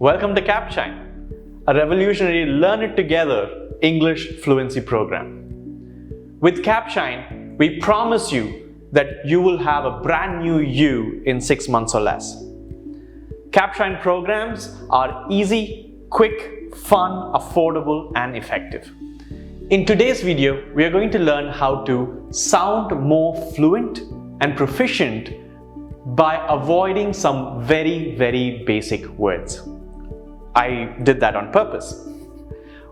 Welcome to Capshine, a revolutionary learn it together English fluency program. With Capshine, we promise you that you will have a brand new you in 6 months or less. Capshine programs are easy, quick, fun, affordable, and effective. In today's video, we are going to learn how to sound more fluent and proficient by avoiding some very basic words. I did that on purpose.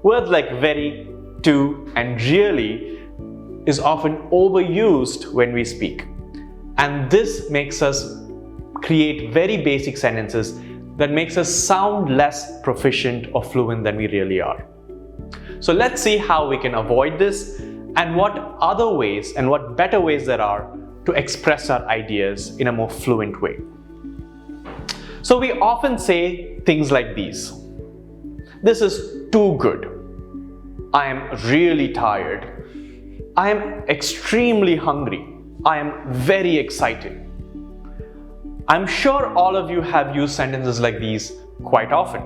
Words like very, to, and really is often overused when we speak. And this makes us create very basic sentences that makes us sound less proficient or fluent than we really are. So let's see how we can avoid this and what other ways and what better ways there are to express our ideas in a more fluent way. So we often say things like these. This is too good. I am really tired. I am extremely hungry. I am very excited. I'm sure all of you have used sentences like these quite often.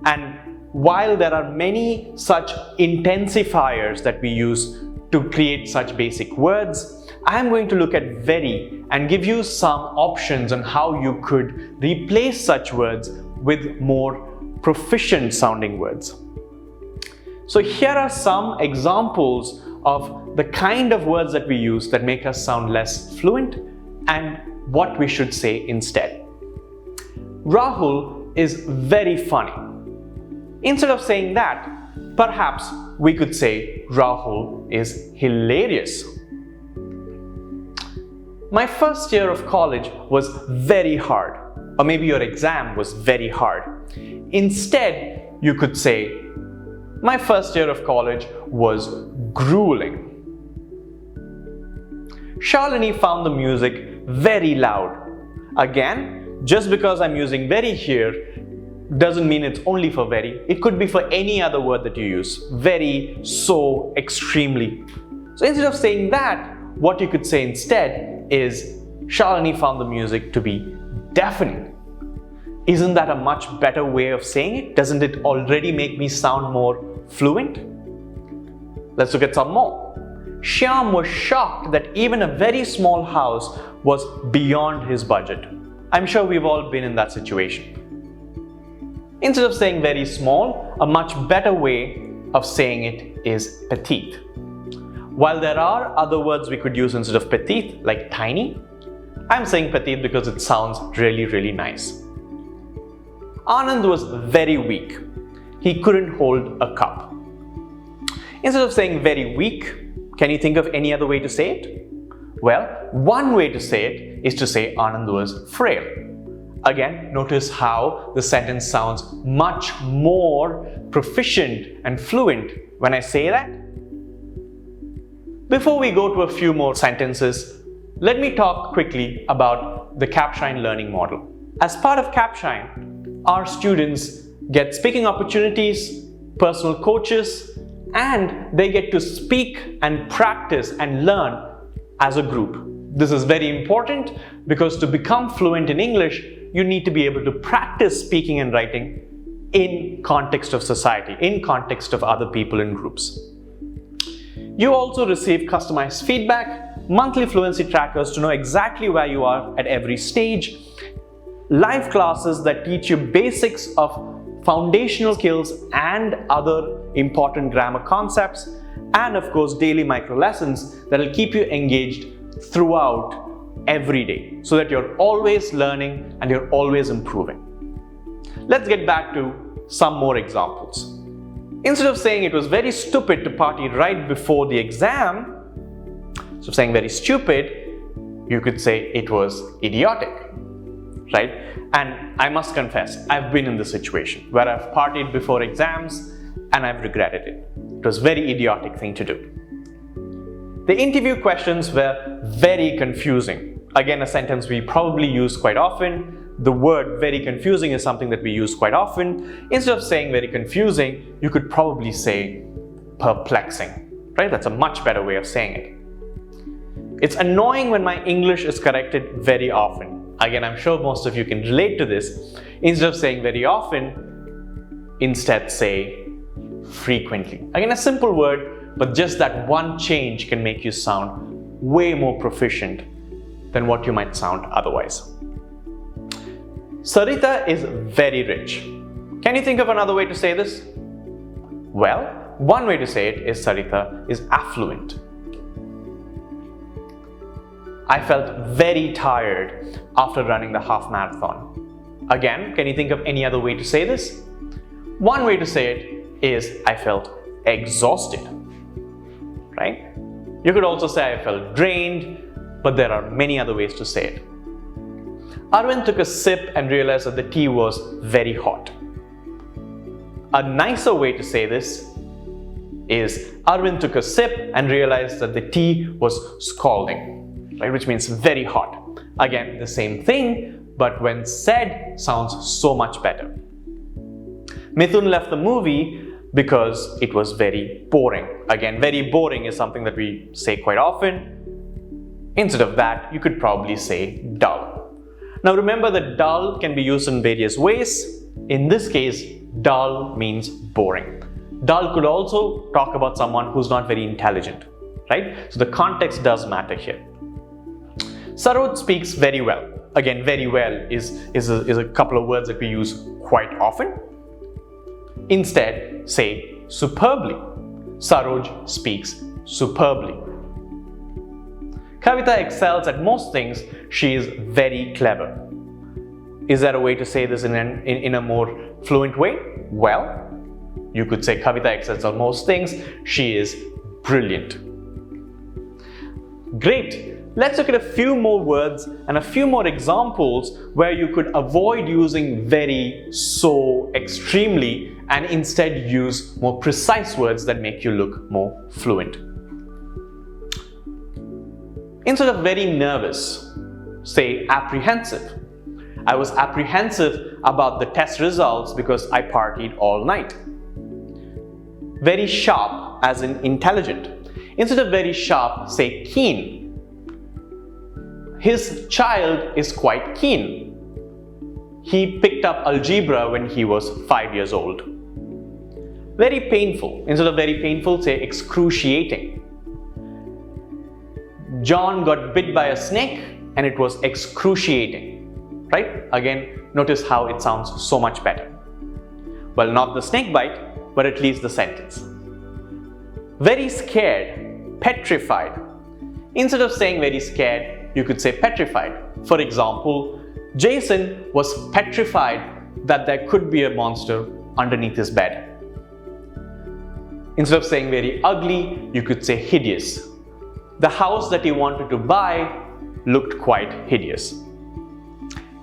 And while there are many such intensifiers that we use to create such basic words, I am going to look at very and give you some options on how you could replace such words with more proficient sounding words. So here are some examples of the kind of words that we use that make us sound less fluent and what we should say instead. Rahul is very funny. Instead of saying that, perhaps we could say Rahul is hilarious. My first year of college was very hard, or maybe your exam was very hard. Instead, you could say, my first year of college was grueling. Shalini found the music very loud. Again, just because I'm using very here doesn't mean it's only for very. It could be for any other word that you use. Very, so, extremely. So instead of saying that, what you could say instead is Shalini found the music to be deafening. Isn't that a much better way of saying it? Doesn't it already make me sound more fluent? Let's look at some more. Shyam was shocked that even a very small house was beyond his budget. I'm sure we've all been in that situation. Instead of saying very small, a much better way of saying it is petite. While there are other words we could use instead of petite, like tiny, I'm saying petite because it sounds really nice. Anand was very weak. He couldn't hold a cup. Instead of saying very weak, can you think of any other way to say it? Well, one way to say it is to say Anand was frail. Again, notice how the sentence sounds much more proficient and fluent when I say that. Before we go to a few more sentences, let me talk quickly about the Capshine learning model. As part of Capshine, our students get speaking opportunities, personal coaches, and they get to speak and practice and learn as a group. This is very important because to become fluent in English, you need to be able to practice speaking and writing in context of society, in context of other people in groups. You also receive customized feedback, monthly fluency trackers to know exactly where you are at every stage, live classes that teach you basics of foundational skills and other important grammar concepts, and of course daily micro lessons that will keep you engaged throughout every day so that you're always learning and you're always improving. Let's get back to some more examples. Instead of saying it was very stupid to party right before the exam, so saying very stupid, you could say it was idiotic, right? And I must confess, I've been in this situation where I've partied before exams and I've regretted it. It was a very idiotic thing to do. The interview questions were very confusing. Again, a sentence we probably use quite often. The word very confusing is something that we use quite often. Instead of saying very confusing, you could probably say perplexing, right? That's a much better way of saying it. It's annoying when my English is corrected very often. Again, I'm sure most of you can relate to this. Instead of saying very often, instead say frequently. Again, a simple word, but just that one change can make you sound way more proficient than what you might sound otherwise. Sarita is very rich. Can you think of another way to say this? Well, one way to say it is Sarita is affluent. I felt very tired after running the half marathon. Again, can you think of any other way to say this? One way to say it is I felt exhausted, right? You could also say I felt drained, but there are many other ways to say it. Arvind took a sip and realized that the tea was very hot. A nicer way to say this is Arvind took a sip and realized that the tea was scalding, right? Which means very hot. Again, the same thing, but when said, sounds so much better. Mithun left the movie because it was very boring. Again, very boring is something that we say quite often. Instead of that, you could probably say dull. Now remember that dull can be used in various ways. In this case, dull means boring. Dull could also talk about someone who's not very intelligent, right? So the context does matter here. Saroj speaks very well. Again, very well is a couple of words that we use quite often. Instead, say superbly. Saroj speaks superbly. Kavita excels at most things. She is very clever. Is there a way to say this in a more fluent way? Well, you could say Kavita excels at most things. She is brilliant. Great. Let's look at a few more words and a few more examples where you could avoid using very, so, extremely, and instead use more precise words that make you look more fluent. Instead of very nervous, say apprehensive. I was apprehensive about the test results because I partied all night. Very sharp, as in intelligent. Instead of very sharp, say keen. His child is quite keen. He picked up algebra when he was 5 years old. Very painful. Instead of very painful, say excruciating. John got bit by a snake and it was excruciating, right? Again, notice how it sounds so much better. Well, not the snake bite, but at least the sentence. Very scared, petrified. Instead of saying very scared, you could say petrified. For example, Jason was petrified that there could be a monster underneath his bed. Instead of saying very ugly, you could say hideous. The house that he wanted to buy looked quite hideous.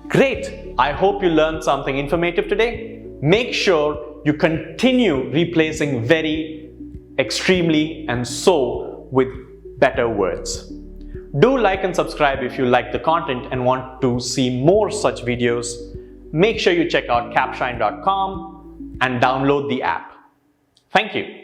Great! I hope you learned something informative today. Make sure you continue replacing very, extremely, and so with better words. Do like and subscribe if you like the content and want to see more such videos. Make sure you check out capshine.com and download the app. Thank you.